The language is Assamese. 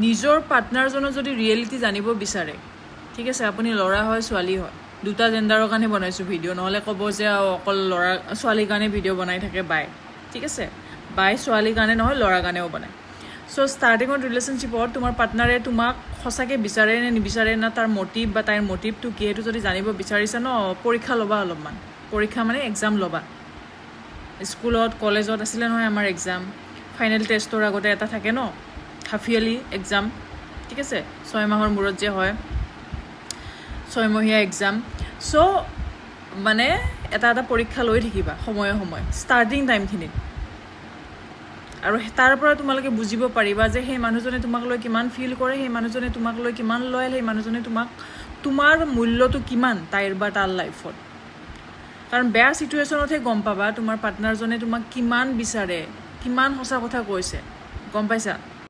নিজৰ পাৰ্টনাৰজনৰ যদি ৰিয়েলিটি জানিব বিচাৰে, ঠিক আছে, আপুনি ল'ৰা হয় ছোৱালী হয়, দুটা জেণ্ডাৰৰ কাৰণে বনাইছোঁ ভিডিঅ', নহ'লে ক'ব যে অকল ল'ৰা ছোৱালীৰ কাৰণে ভিডিঅ' বনাই থাকে বাই, ঠিক আছে, বাই ছোৱালীৰ কাৰণে নহয় ল'ৰাৰ কাৰণেও বনায়। চ' ষ্টাৰ্টিঙত ৰিলেশ্যনশ্বিপত তোমাৰ পাৰ্টনাৰে তোমাক সঁচাকৈ বিচাৰে নে নিবিচাৰে, না তাৰ মটিভ বা তাইৰ মটিভটো কি, সেইটো যদি জানিব বিচাৰিছা ন, পৰীক্ষা ল'বা অলপমান। পৰীক্ষা মানে এক্সাম ল'বা। স্কুলত কলেজত আছিলে নহয় আমাৰ এক্সাম, ফাইনেল টেষ্টৰ আগতে এটা থাকে ন, হাফ ইয়াৰলি এক্সাম, ঠিক আছে, 6 মাহৰ মূৰত যে হয় 6মহীয়া এক্সাম। চ' মানে এটা পৰীক্ষা লৈ থাকিবা সময়ে সময়ে ষ্টাৰ্টিং টাইমখিনিত, আৰু তাৰ পৰা তোমালোকে বুজিব পাৰিবা যে সেই মানুহজনে তোমাক লৈ কিমান ফিল কৰে, সেই মানুহজনে তোমাক লৈ কিমান লয়েল, সেই মানুহজনে তোমাৰ মূল্যটো কিমান তাইৰ বা তাৰ লাইফত। কাৰণ বেয়া চিটুৱেশ্যনতহে গম পাবা তোমাৰ পাৰ্টনাৰজনে তোমাক কিমান বিচাৰে, কিমান সঁচা কথা কৈছে, গম পাইছা?